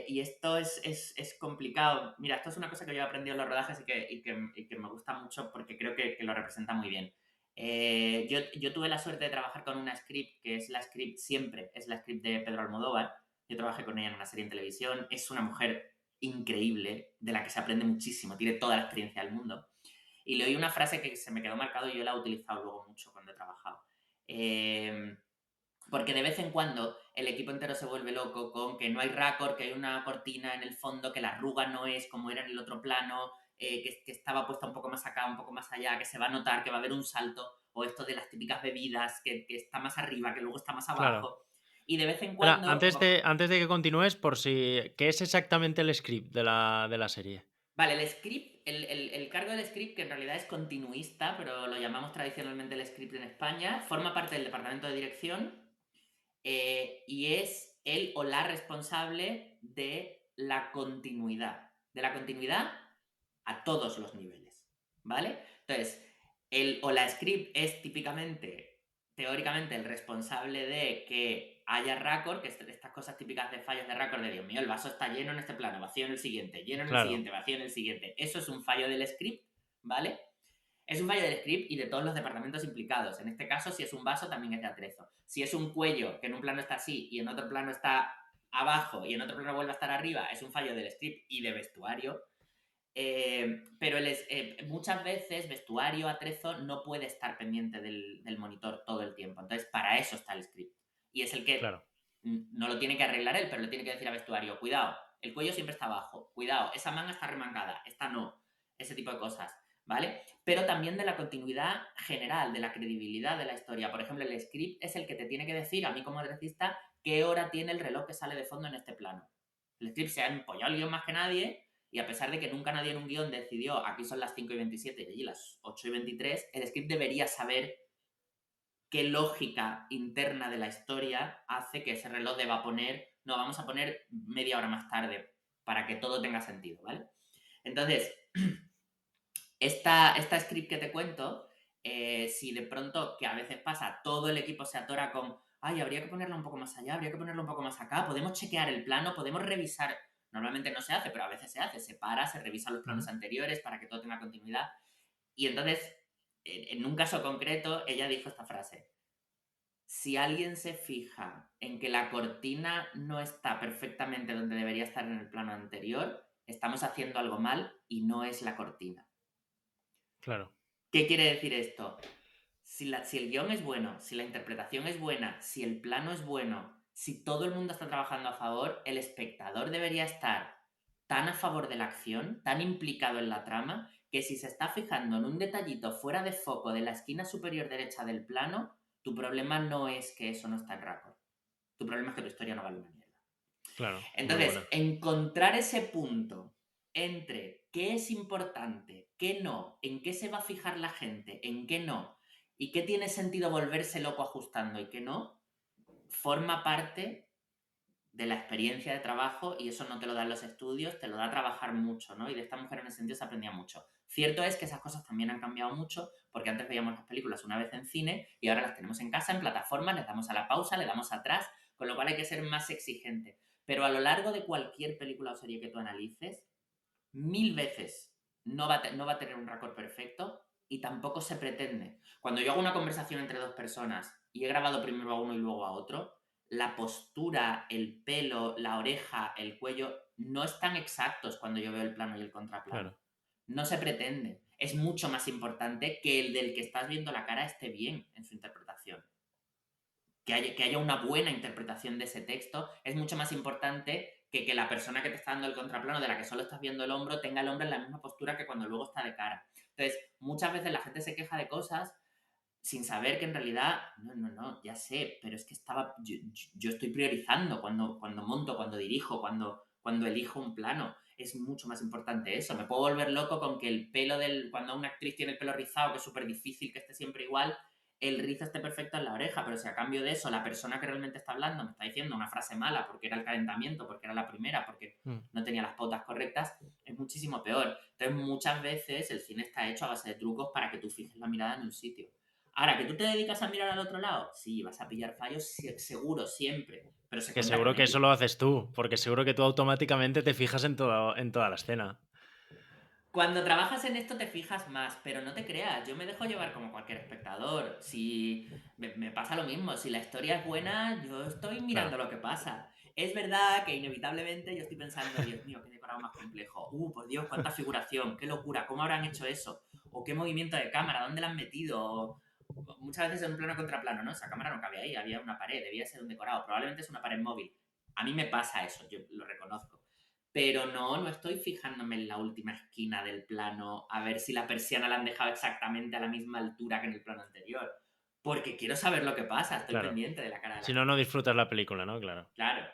Y esto es complicado. Mira, esto es una cosa que yo he aprendido en los rodajes y que me gusta mucho porque creo que lo representa muy bien. Yo tuve la suerte de trabajar con una script que es la script siempre, es la script de Pedro Almodóvar. Yo trabajé con ella en una serie en televisión. Es una mujer increíble, de la que se aprende muchísimo, tiene toda la experiencia del mundo. Y le oí una frase que se me quedó marcado y yo la he utilizado luego mucho cuando he trabajado. Eh, Porque de vez en cuando el equipo entero se vuelve loco con que no hay raccord, que hay una cortina en el fondo, que la arruga no es como era en el otro plano, que estaba puesta un poco más acá, un poco más allá, que se va a notar que va a haber un salto, o esto de las típicas bebidas, que está más arriba, que luego está más Claro. abajo. Y de vez en Espera, cuando, antes de que continúes, por si. ¿Qué es exactamente el script de la serie? vale, el script, el cargo del script, que en realidad es continuista, pero lo llamamos tradicionalmente el script en España, forma parte del departamento de dirección y es el o la responsable de la continuidad a todos los niveles, ¿vale? Entonces, el o la script es típicamente, teóricamente, el responsable de que haya raccord, que estas cosas típicas de fallos de raccord de Dios mío, el vaso está lleno en este plano, vacío en el siguiente, lleno en el Claro. siguiente, vacío en el siguiente. Eso es un fallo del script, ¿vale? Es un fallo del script y de todos los departamentos implicados. En este caso, si es un vaso, también es de atrezo. Si es un cuello, que en un plano está así y en otro plano está abajo y en otro plano vuelve a estar arriba, es un fallo del script y de vestuario. Pero muchas veces vestuario, atrezo, no puede estar pendiente del monitor todo el tiempo. Entonces, para eso está el script. Y es el que Claro. no lo tiene que arreglar él, pero le tiene que decir a vestuario, cuidado, el cuello siempre está abajo, cuidado, esa manga está remangada, esta no, ese tipo de cosas, ¿vale? Pero también de la continuidad general, de la credibilidad de la historia. Por ejemplo, el script es el que te tiene que decir, a mí como adrecista, qué hora tiene el reloj que sale de fondo en este plano. El script se ha empollado el guión más que nadie y a pesar de que nunca nadie en un guión decidió aquí son las 5:27 y allí las 8:23, el script debería saber qué lógica interna de la historia hace que ese reloj deba poner, no, vamos a poner media hora más tarde para que todo tenga sentido, ¿vale? Entonces, esta script que te cuento, si de pronto, que a veces pasa, todo el equipo se atora con, ay, habría que ponerla un poco más allá, habría que ponerla un poco más acá, podemos chequear el plano, podemos revisar, normalmente no se hace, pero a veces se hace, se para, se revisa los planos Ujú. anteriores para que todo tenga continuidad. Y entonces, en un caso concreto, ella dijo esta frase, si alguien se fija en que la cortina no está perfectamente donde debería estar en el plano anterior, estamos haciendo algo mal y no es la cortina. Claro. ¿Qué quiere decir esto? Si el guión es bueno, si la interpretación es buena, si el plano es bueno, si todo el mundo está trabajando a favor, el espectador debería estar tan a favor de la acción, tan implicado en la trama, que si se está fijando en un detallito fuera de foco de la esquina superior derecha del plano, tu problema no es que eso no está en raccord. Tu problema es que tu historia no vale una mierda. Claro. Muy Entonces, buena. encontrar ese punto entre qué es importante, qué no, en qué se va a fijar la gente, en qué no, y qué tiene sentido volverse loco ajustando y qué no, forma parte de la experiencia de trabajo y eso no te lo dan los estudios, te lo da trabajar mucho, ¿no? Y de esta mujer en ese sentido se aprendía mucho. Cierto es que esas cosas también han cambiado mucho porque antes veíamos las películas una vez en cine y ahora las tenemos en casa, en plataformas, les damos a la pausa, le damos atrás, con lo cual hay que ser más exigente. Pero a lo largo de cualquier película o serie que tú analices, mil veces no va a tener un récord perfecto y tampoco se pretende. Cuando yo hago una conversación entre dos personas y he grabado primero a uno y luego a otro, la postura, el pelo, la oreja, el cuello, no están exactos cuando yo veo el plano y el contraplano. Claro. No se pretende. Es mucho más importante que el del que estás viendo la cara esté bien en su interpretación. Que haya una buena interpretación de ese texto es mucho más importante que la persona que te está dando el contraplano, de la que solo estás viendo el hombro, tenga el hombro en la misma postura que cuando luego está de cara. Entonces, muchas veces la gente se queja de cosas sin saber que en realidad, no, ya sé, pero es que yo estoy priorizando cuando monto, cuando dirijo, cuando elijo un plano. Es mucho más importante eso. Me puedo volver loco con que el pelo cuando una actriz tiene el pelo rizado, que es súper difícil que esté siempre igual, el rizo esté perfecto en la oreja, pero si a cambio de eso la persona que realmente está hablando me está diciendo una frase mala porque era el calentamiento, porque era la primera, porque Mm. no tenía las pautas correctas, es muchísimo peor. Entonces, muchas veces el cine está hecho a base de trucos para que tú fijes la mirada en un sitio. Ahora, que tú te dedicas a mirar al otro lado, sí, vas a pillar fallos seguro, siempre, pero se Que cuenta seguro con que eso ello. lo haces tú, porque seguro que tú automáticamente te fijas en toda la escena. Cuando trabajas en esto te fijas más, pero no te creas, yo me dejo llevar como cualquier espectador. Si me pasa lo mismo, si la historia es buena, yo estoy mirando Claro. lo que pasa. Es verdad que inevitablemente yo estoy pensando, Dios mío, qué decorado más complejo. Por Dios, cuánta figuración, qué locura, ¿cómo habrán hecho eso? O qué movimiento de cámara, ¿dónde la han metido? Muchas veces en un plano contra plano, ¿no? Esa cámara no cabía ahí, había una pared, debía ser un decorado, probablemente es una pared móvil. A mí me pasa eso, yo lo reconozco. Pero no estoy fijándome en la última esquina del plano a ver si la persiana la han dejado exactamente a la misma altura que en el plano anterior. Porque quiero saber lo que pasa, estoy Claro. pendiente de la cara de la Si no, no gente. disfrutas la película, ¿no? Claro. Claro.